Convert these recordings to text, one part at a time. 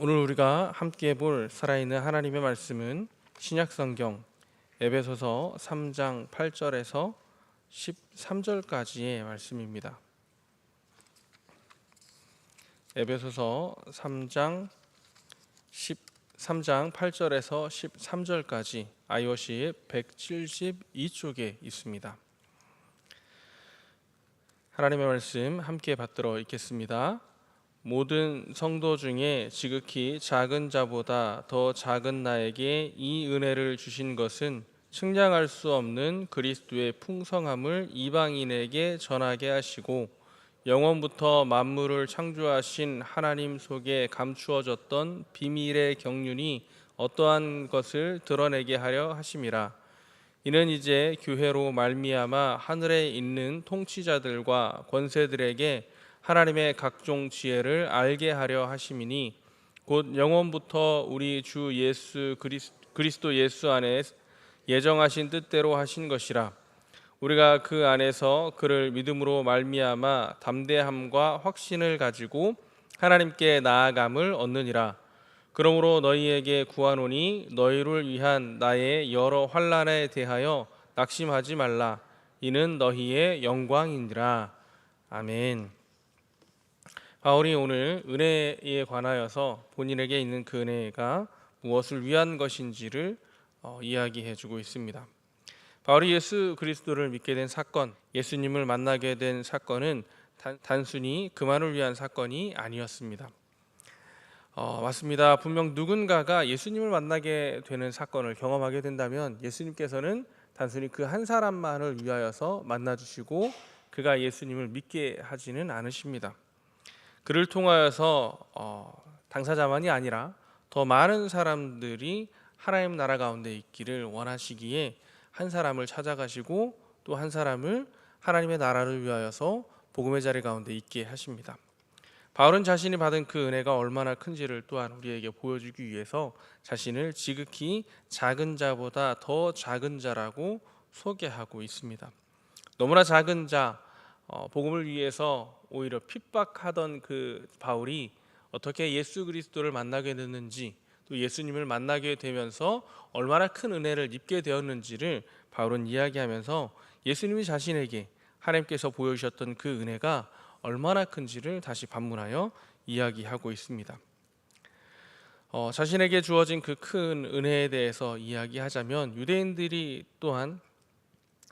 오늘 우리가 함께 볼 살아있는 하나님의 말씀은 신약성경 에베소서 3장 8절에서 13절까지의 말씀입니다. 에베소서 3장 8절에서 13절까지 iOS 172쪽에 있습니다. 하나님의 말씀 함께 받들어 읽겠습니다. 모든 성도 중에 지극히 작은 자보다 더 작은 나에게 이 은혜를 주신 것은 측량할 수 없는 그리스도의 풍성함을 이방인에게 전하게 하시고 영원부터 만물을 창조하신 하나님 속에 감추어졌던 비밀의 경륜이 어떠한 것을 드러내게 하려 하심이라. 이는 이제 교회로 말미암아 하늘에 있는 통치자들과 권세들에게 하나님의 각종 지혜를 알게 하려 하심이니 곧 영원부터 우리 주 예수 그리스도 예수 안에 예정하신 뜻대로 하신 것이라. 우리가 그 안에서 그를 믿음으로 말미암아 담대함과 확신을 가지고 하나님께 나아감을 얻느니라. 그러므로 너희에게 구하노니 너희를 위한 나의 여러 환난에 대하여 낙심하지 말라. 이는 너희의 영광이니라. 아멘. 바울이 오늘 은혜에 관하여서 본인에게 있는 그 은혜가 무엇을 위한 것인지를 이야기해 주고 있습니다. 바울이 예수 그리스도를 믿게 된 사건, 예수님을 만나게 된 사건은 단순히 그만을 위한 사건이 아니었습니다. 맞습니다. 분명 누군가가 예수님을 만나게 되는 사건을 경험하게 된다면 예수님께서는 단순히 그 한 사람만을 위하여서 만나주시고 그가 예수님을 믿게 하지는 않으십니다. 그를 통하여서 당사자만이 아니라 더 많은 사람들이 하나님 나라 가운데 있기를 원하시기에 한 사람을 찾아가시고 또 한 사람을 하나님의 나라를 위하여서 복음의 자리 가운데 있게 하십니다. 바울은 자신이 받은 그 은혜가 얼마나 큰지를 또한 우리에게 보여주기 위해서 자신을 지극히 작은 자보다 더 작은 자라고 소개하고 있습니다. 너무나 작은 자, 복음을 위해서 오히려 핍박하던 그 바울이 어떻게 예수 그리스도를 만나게 됐는지, 또 예수님을 만나게 되면서 얼마나 큰 은혜를 입게 되었는지를 바울은 이야기하면서 예수님이 자신에게 하나님께서 보여주셨던 그 은혜가 얼마나 큰지를 다시 반문하여 이야기하고 있습니다. 자신에게 주어진 그 큰 은혜에 대해서 이야기하자면 유대인들이 또한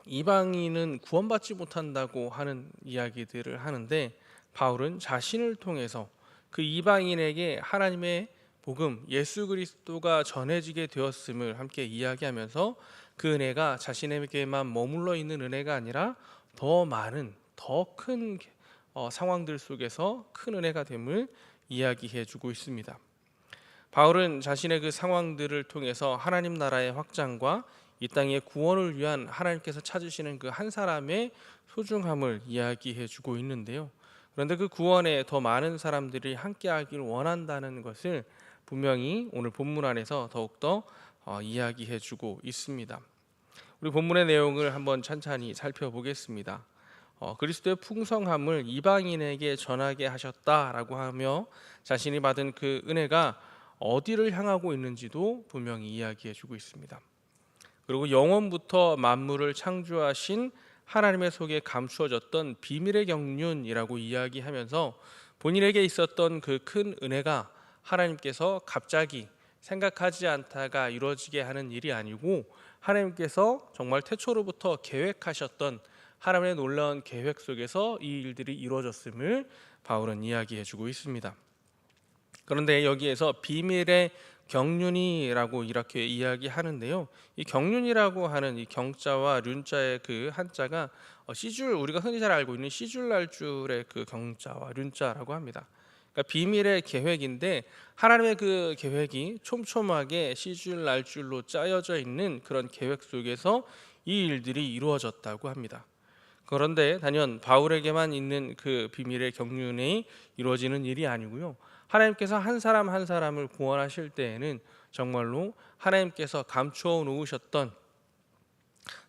이방인은 구원받지 못한다고 하는 이야기들을 하는데 바울은 자신을 통해서 그 이방인에게 하나님의 복음 예수 그리스도가 전해지게 되었음을 함께 이야기하면서 그 은혜가 자신에게만 머물러 있는 은혜가 아니라 더 많은 더 큰 상황들 속에서 큰 은혜가 됨을 이야기해 주고 있습니다. 바울은 자신의 그 상황들을 통해서 하나님 나라의 확장과 이 땅의 구원을 위한 하나님께서 찾으시는 그 한 사람의 소중함을 이야기해 주고 있는데요. 그런데 그 구원에 더 많은 사람들이 함께하길 원한다는 것을 분명히 오늘 본문 안에서 더욱더 이야기해 주고 있습니다. 우리 본문의 내용을 한번 찬찬히 살펴보겠습니다. 그리스도의 풍성함을 이방인에게 전하게 하셨다라고 하며 자신이 받은 그 은혜가 어디를 향하고 있는지도 분명히 이야기해 주고 있습니다. 그리고 영원부터 만물을 창조하신 하나님의 속에 감추어졌던 비밀의 경륜이라고 이야기하면서 본인에게 있었던 그 큰 은혜가 하나님께서 갑자기 생각하지 않다가 이루어지게 하는 일이 아니고 하나님께서 정말 태초로부터 계획하셨던 하나님의 놀라운 계획 속에서 이 일들이 이루어졌음을 바울은 이야기해 주고 있습니다. 그런데 여기에서 비밀의 경륜이라고 이렇게 이야기하는데요. 이 경륜이라고 하는 이 경자와 륜자의 그 한자가 시줄, 우리가 흔히 잘 알고 있는 시줄 날줄의 그 경자와 륜자라고 합니다. 그러니까 비밀의 계획인데 하나님의 그 계획이 촘촘하게 시줄 날줄로 짜여져 있는 그런 계획 속에서 이 일들이 이루어졌다고 합니다. 그런데 단연 바울에게만 있는 그 비밀의 경륜이 이루어지는 일이 아니고요. 하나님께서 한 사람 한 사람을 구원하실 때에는 정말로 하나님께서 감추어 놓으셨던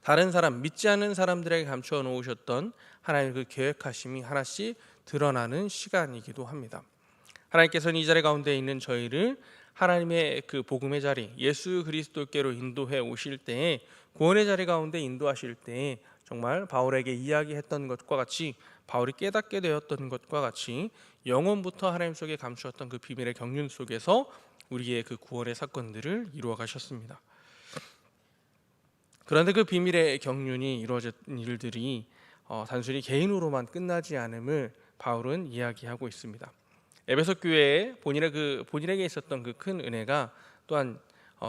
다른 사람, 믿지 않는 사람들에게 감추어 놓으셨던 하나님의 그 계획하심이 하나씩 드러나는 시간이기도 합니다. 하나님께서는 이 자리 가운데 있는 저희를 하나님의 그 복음의 자리, 예수 그리스도께로 인도해 오실 때에, 구원의 자리 가운데 인도하실 때에 정말 바울에게 이야기했던 것과 같이, 바울이 깨닫게 되었던 것과 같이 영원부터 하나님 속에 감추었던 그 비밀의 경륜 속에서 우리의 그 구원의 사건들을 이루어 가셨습니다. 그런데 그 비밀의 경륜이 이루어진 일들이 단순히 개인으로만 끝나지 않음을 바울은 이야기하고 있습니다. 에베소 교회에 본인에게 있었던 그 큰 은혜가 또한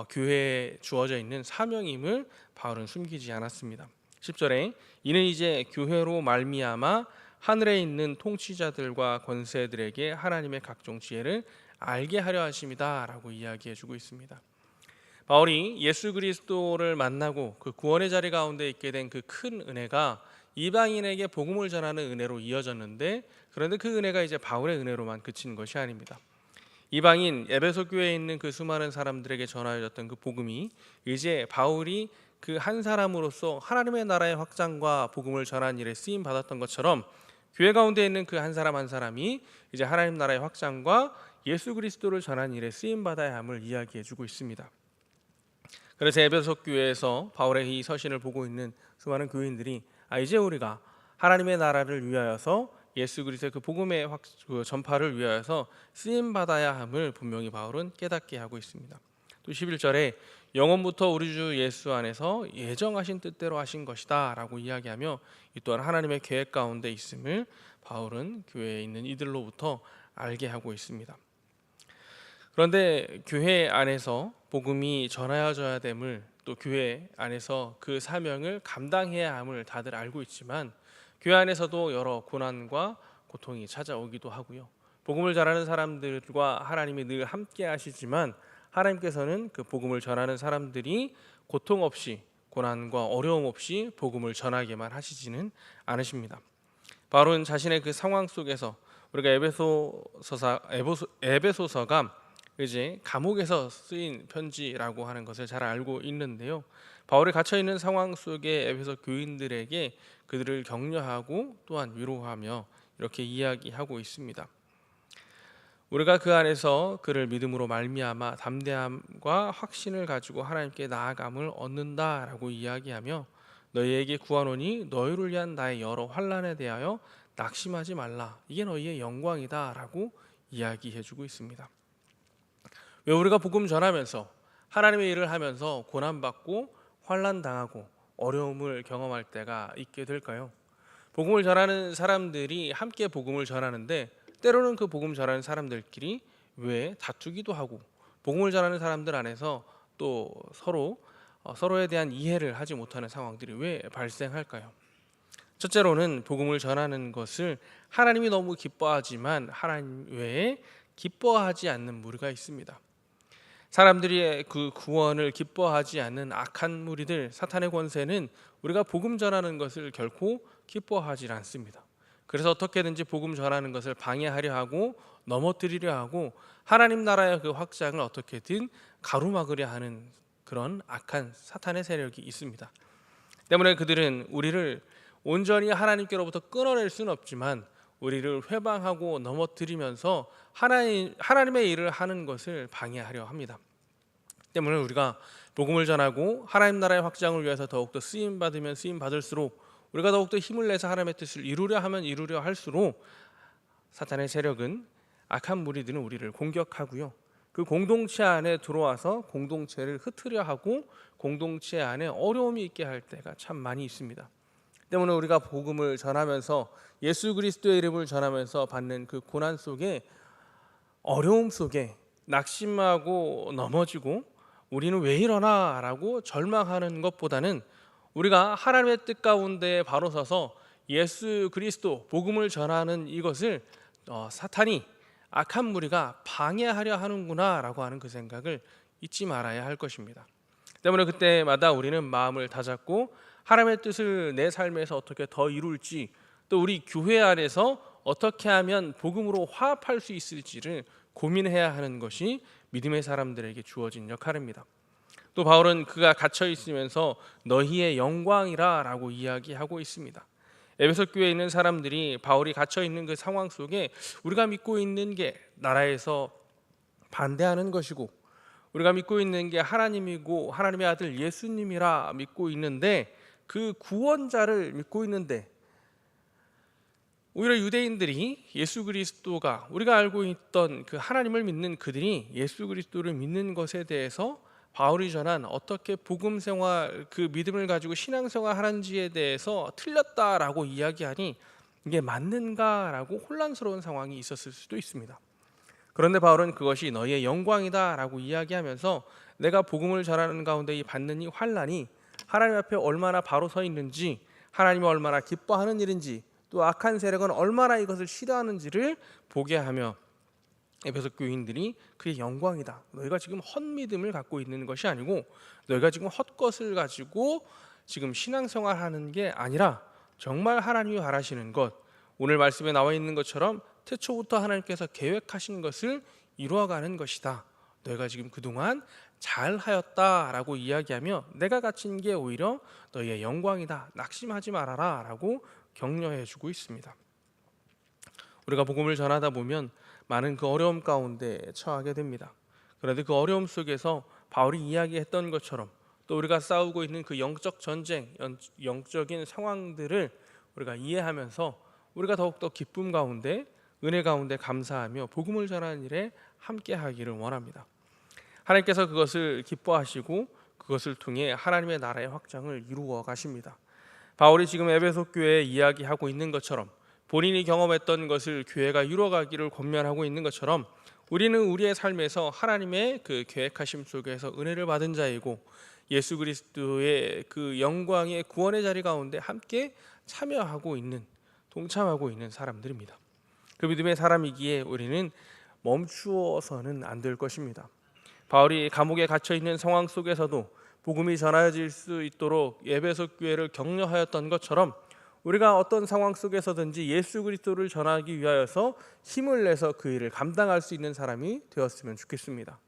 교회에 주어져 있는 사명임을 바울은 숨기지 않았습니다. 10절에 이는 이제 교회로 말미암아 하늘에 있는 통치자들과 권세들에게 하나님의 각종 지혜를 알게 하려 하심이다라고 이야기해주고 있습니다. 바울이 예수 그리스도를 만나고 그 구원의 자리 가운데 있게 된 그 큰 은혜가 이방인에게 복음을 전하는 은혜로 이어졌는데, 그런데 그 은혜가 이제 바울의 은혜로만 그친 것이 아닙니다. 이방인 에베소 교회에 있는 그 수많은 사람들에게 전하여졌던 그 복음이 이제 바울이 그 한 사람으로서 하나님의 나라의 확장과 복음을 전하는 일에 쓰임 받았던 것처럼, 교회 가운데 있는 그 한 사람 한 사람이 이제 하나님 나라의 확장과 예수 그리스도를 전하는 일에 쓰임 받아야 함을 이야기해 주고 있습니다. 그래서 에베소 교회에서 바울의 이 서신을 보고 있는 수많은 교인들이 이제 우리가 하나님의 나라를 위하여서 예수 그리스도의 그 복음의 그 전파를 위하여서 쓰임 받아야 함을 분명히 바울은 깨닫게 하고 있습니다. 또 11절에 영원부터 우리 주 예수 안에서 예정하신 뜻대로 하신 것이다 라고 이야기하며, 이 또한 하나님의 계획 가운데 있음을 바울은 교회에 있는 이들로부터 알게 하고 있습니다. 그런데 교회 안에서 복음이 전하여져야 됨을, 또 교회 안에서 그 사명을 감당해야 함을 다들 알고 있지만, 교회 안에서도 여러 고난과 고통이 찾아오기도 하고요. 복음을 전하는 사람들과 하나님이 늘 함께 하시지만, 하나님께서는 그 복음을 전하는 사람들이 고통 없이, 고난과 어려움 없이 복음을 전하게만 하시지는 않으십니다. 바울은 자신의 그 상황 속에서, 우리가 에베소서가 이제 감옥에서 쓰인 편지라고 하는 것을 잘 알고 있는데요. 바울이 갇혀 있는 상황 속에 에베소 교인들에게 그들을 격려하고 또한 위로하며 이렇게 이야기하고 있습니다. 우리가 그 안에서 그를 믿음으로 말미암아 담대함과 확신을 가지고 하나님께 나아감을 얻는다라고 이야기하며, 너희에게 구하노니 너희를 위한 나의 여러 환난에 대하여 낙심하지 말라, 이게 너희의 영광이다라고 이야기해주고 있습니다. 왜 우리가 복음 전하면서 하나님의 일을 하면서 고난받고 환난 당하고 어려움을 경험할 때가 있게 될까요? 복음을 전하는 사람들이 함께 복음을 전하는데, 때로는 그 복음 전하는 사람들끼리 왜 다투기도 하고, 복음을 전하는 사람들 안에서 또 서로에 대한 이해를 하지 못하는 상황들이 왜 발생할까요? 첫째로는 복음을 전하는 것을 하나님이 너무 기뻐하지만 하나님 외에 기뻐하지 않는 무리가 있습니다. 사람들이 그 구원을 기뻐하지 않는 악한 무리들, 사탄의 권세는 우리가 복음 전하는 것을 결코 기뻐하지 않습니다. 그래서 어떻게든지 복음 전하는 것을 방해하려 하고 넘어뜨리려 하고 하나님 나라의 그 확장을 어떻게든 가로막으려 하는 그런 악한 사탄의 세력이 있습니다. 때문에 그들은 우리를 온전히 하나님께로부터 끊어낼 수는 없지만 우리를 회방하고 넘어뜨리면서 하나님의 일을 하는 것을 방해하려 합니다. 때문에 우리가 복음을 전하고 하나님 나라의 확장을 위해서 더욱더 쓰임받으면 쓰임받을수록, 우리가 더욱더 힘을 내서 하나님의 뜻을 이루려 하면 이루려 할수록 사탄의 세력은, 악한 무리들은 우리를 공격하고요. 그 공동체 안에 들어와서 공동체를 흩으려 하고 공동체 안에 어려움이 있게 할 때가 참 많이 있습니다. 때문에 우리가 복음을 전하면서, 예수 그리스도의 이름을 전하면서 받는 그 고난 속에, 어려움 속에 낙심하고 넘어지고 우리는 왜 이러나 라고 절망하는 것보다는, 우리가 하나님의 뜻 가운데 바로 서서 예수 그리스도 복음을 전하는 이것을 사탄이, 악한 무리가 방해하려 하는구나 라고 하는 그 생각을 잊지 말아야 할 것입니다. 때문에 그때마다 우리는 마음을 다잡고 하나님의 뜻을 내 삶에서 어떻게 더 이룰지, 또 우리 교회 안에서 어떻게 하면 복음으로 화합할 수 있을지를 고민해야 하는 것이 믿음의 사람들에게 주어진 역할입니다. 또 바울은 그가 갇혀 있으면서 너희의 영광이라 라고 이야기하고 있습니다. 에베소 교회에 있는 사람들이 바울이 갇혀 있는 그 상황 속에 우리가 믿고 있는 게 나라에서 반대하는 것이고, 우리가 믿고 있는 게 하나님이고 하나님의 아들 예수님이라 믿고 있는데, 그 구원자를 믿고 있는데 오히려 유대인들이 예수 그리스도가, 우리가 알고 있던 그 하나님을 믿는 그들이 예수 그리스도를 믿는 것에 대해서 바울이 전한 어떻게 복음 생활, 그 믿음을 가지고 신앙 생활 하는지에 대해서 틀렸다라고 이야기하니 이게 맞는가라고 혼란스러운 상황이 있었을 수도 있습니다. 그런데 바울은 그것이 너희의 영광이다라고 이야기하면서 내가 복음을 전하는 가운데 이 받는 이 환난이 하나님 앞에 얼마나 바로 서 있는지, 하나님이 얼마나 기뻐하는 일인지, 또 악한 세력은 얼마나 이것을 싫어하는지를 보게 하며 에베소 교인들이 그의 영광이다, 너희가 지금 헛믿음을 갖고 있는 것이 아니고 너희가 지금 헛것을 가지고 지금 신앙생활하는 게 아니라 정말 하나님이 바라시는 것, 오늘 말씀에 나와 있는 것처럼 태초부터 하나님께서 계획하신 것을 이루어가는 것이다, 너희가 지금 그동안 잘하였다라고 이야기하며 내가 갇힌 게 오히려 너희의 영광이다, 낙심하지 말아라 라고 격려해 주고 있습니다. 우리가 복음을 전하다 보면 많은 그 어려움 가운데 처하게 됩니다. 그런데 그 어려움 속에서 바울이 이야기했던 것처럼 또 우리가 싸우고 있는 그 영적 전쟁, 영적인 상황들을 우리가 이해하면서 우리가 더욱더 기쁨 가운데, 은혜 가운데 감사하며 복음을 전하는 일에 함께 하기를 원합니다. 하나님께서 그것을 기뻐하시고 그것을 통해 하나님의 나라의 확장을 이루어 가십니다. 바울이 지금 에베소 교회에 이야기하고 있는 것처럼 본인이 경험했던 것을 교회가 이루어가기를 권면하고 있는 것처럼 우리는 우리의 삶에서 하나님의 그 계획하심 속에서 은혜를 받은 자이고 예수 그리스도의 그 영광의 구원의 자리 가운데 함께 참여하고 있는, 동참하고 있는 사람들입니다. 그 믿음의 사람이기에 우리는 멈추어서는 안 될 것입니다. 바울이 감옥에 갇혀 있는 상황 속에서도 복음이 전해질 수 있도록 에베소 교회를 격려하였던 것처럼 우리가 어떤 상황 속에서든지 예수 그리스도를 전하기 위하여서 힘을 내서 그 일을 감당할 수 있는 사람이 되었으면 좋겠습니다.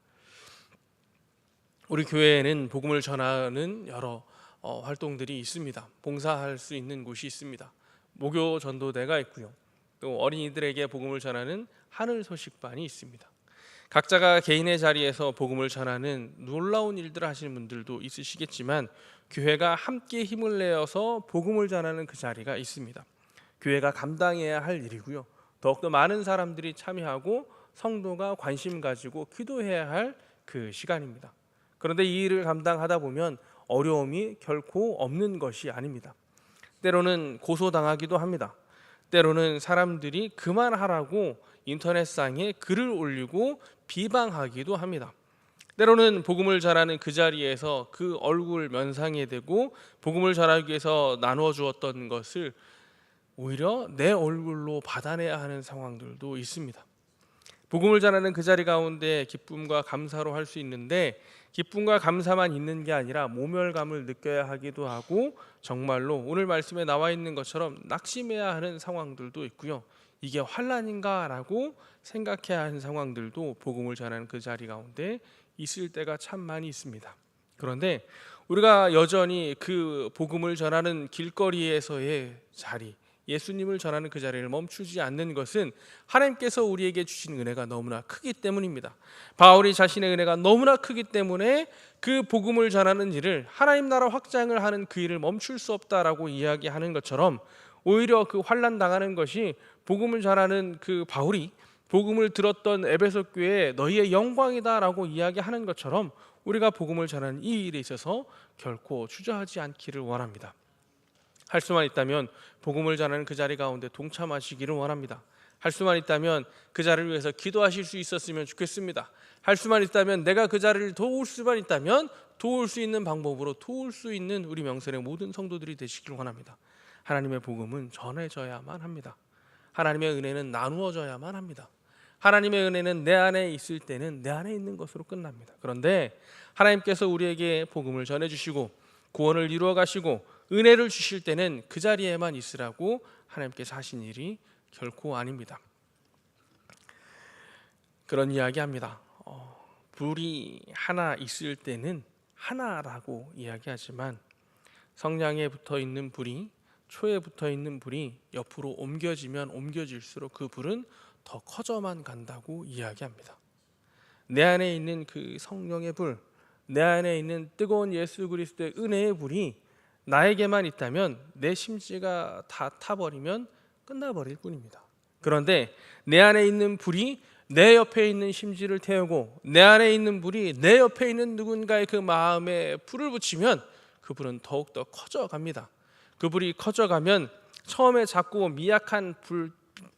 우리 교회에는 복음을 전하는 여러 활동들이 있습니다. 봉사할 수 있는 곳이 있습니다. 목요 전도대가 있고요. 또 어린이들에게 복음을 전하는 하늘 소식반이 있습니다. 각자가 개인의 자리에서 복음을 전하는 놀라운 일들을 하시는 분들도 있으시겠지만 교회가 함께 힘을 내어서 복음을 전하는 그 자리가 있습니다. 교회가 감당해야 할 일이고요. 더욱더 많은 사람들이 참여하고 성도가 관심 가지고 기도해야 할 그 시간입니다. 그런데 이 일을 감당하다 보면 어려움이 결코 없는 것이 아닙니다. 때로는 고소당하기도 합니다. 때로는 사람들이 그만하라고 인터넷상에 글을 올리고 비방하기도 합니다. 때로는 복음을 전하는 그 자리에서 그 얼굴 면상에 대고 복음을 전하기 위해서 나누어 주었던 것을 오히려 내 얼굴로 받아내야 하는 상황들도 있습니다. 복음을 전하는 그 자리 가운데 기쁨과 감사로 할 수 있는데 기쁨과 감사만 있는 게 아니라 모멸감을 느껴야 하기도 하고 정말로 오늘 말씀에 나와 있는 것처럼 낙심해야 하는 상황들도 있고요. 이게 환난인가라고 생각해야 하는 상황들도 복음을 전하는 그 자리 가운데 있을 때가 참 많이 있습니다. 그런데 우리가 여전히 그 복음을 전하는 길거리에서의 자리, 예수님을 전하는 그 자리를 멈추지 않는 것은 하나님께서 우리에게 주신 은혜가 너무나 크기 때문입니다. 바울이 자신의 은혜가 너무나 크기 때문에 그 복음을 전하는 일을, 하나님 나라 확장을 하는 그 일을 멈출 수 없다라고 이야기하는 것처럼 오히려 그 환난 당하는 것이 복음을 전하는 그 바울이 복음을 들었던 에베소 교회에 너희의 영광이다라고 이야기하는 것처럼 우리가 복음을 전하는 이 일에 있어서 결코 주저하지 않기를 원합니다. 할 수만 있다면 복음을 전하는 그 자리 가운데 동참하시기를 원합니다. 할 수만 있다면 그 자리를 위해서 기도하실 수 있었으면 좋겠습니다. 할 수만 있다면 내가 그 자리를 도울 수만 있다면 도울 수 있는 방법으로 도울 수 있는 우리 명선의 모든 성도들이 되시기를 원합니다. 하나님의 복음은 전해져야만 합니다. 하나님의 은혜는 나누어져야만 합니다. 하나님의 은혜는 내 안에 있을 때는 내 안에 있는 것으로 끝납니다. 그런데 하나님께서 우리에게 복음을 전해주시고 구원을 이루어 가시고 은혜를 주실 때는 그 자리에만 있으라고 하나님께서 하신 일이 결코 아닙니다. 그런 이야기합니다. 불이 하나 있을 때는 하나라고 이야기하지만 성냥에 붙어 있는 불이, 초에 붙어 있는 불이 옆으로 옮겨지면 옮겨질수록 그 불은 더 커져만 간다고 이야기합니다. 내 안에 있는 그 성령의 불, 내 안에 있는 뜨거운 예수 그리스도의 은혜의 불이 나에게만 있다면 내 심지가 다 타버리면 끝나버릴 뿐입니다. 그런데 내 안에 있는 불이 내 옆에 있는 심지를 태우고 내 안에 있는 불이 내 옆에 있는 누군가의 그 마음에 불을 붙이면 그 불은 더욱더 커져갑니다. 그 불이 커져가면 처음에 작고 미약한 불,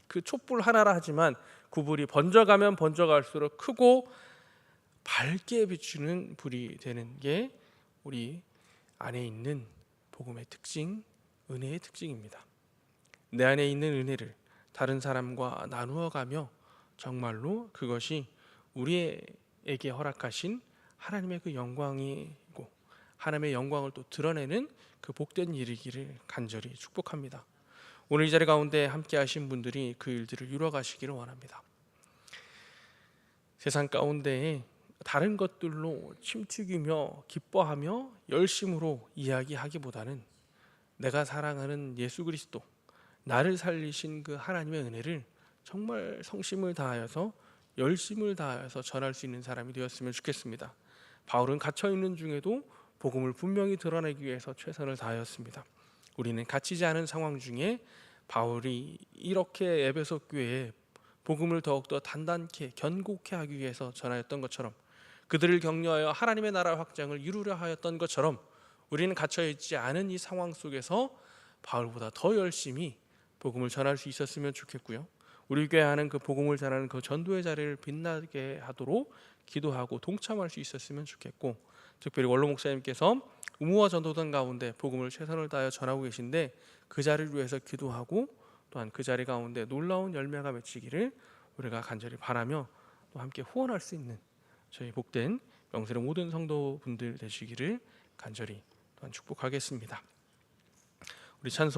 그 촛불 하나라 하지만 그 불이 번져가면 번져갈수록 크고 밝게 비추는 불이 되는 게 우리 안에 있는 복음의 특징, 은혜의 특징입니다. 내 안에 있는 은혜를 다른 사람과 나누어 가며 정말로 그것이 우리에게 허락하신 하나님의 그 영광이고 하나님의 영광을 또 드러내는 그 복된 일이기를 간절히 축복합니다. 오늘 이 자리 가운데 함께 하신 분들이 그 일들을 이루어가시기를 원합니다. 세상 가운데에 다른 것들로 침튀기며 기뻐하며 열심으로 이야기하기보다는 내가 사랑하는 예수 그리스도, 나를 살리신 그 하나님의 은혜를 정말 성심을 다하여서 열심을 다하여서 전할 수 있는 사람이 되었으면 좋겠습니다. 바울은 갇혀 있는 중에도 복음을 분명히 드러내기 위해서 최선을 다하였습니다. 우리는 갇히지 않은 상황 중에 바울이 이렇게 에베소 교회에 복음을 더욱더 단단케 견고케 하기 위해서 전하였던 것처럼, 그들을 격려하여 하나님의 나라 확장을 이루려 하였던 것처럼, 우리는 갇혀있지 않은 이 상황 속에서 바울보다 더 열심히 복음을 전할 수 있었으면 좋겠고요. 우리 교회 하는 그 복음을 전하는 그 전도의 자리를 빛나게 하도록 기도하고 동참할 수 있었으면 좋겠고, 특별히 원로 목사님께서 의무와 전도단 가운데 복음을 최선을 다하여 전하고 계신데 그 자리를 위해서 기도하고 또한 그 자리 가운데 놀라운 열매가 맺히기를 우리가 간절히 바라며 또 함께 후원할 수 있는 저희 복된 영세의 모든 성도분들 되시기를 간절히 또한 축복하겠습니다. 우리 찬송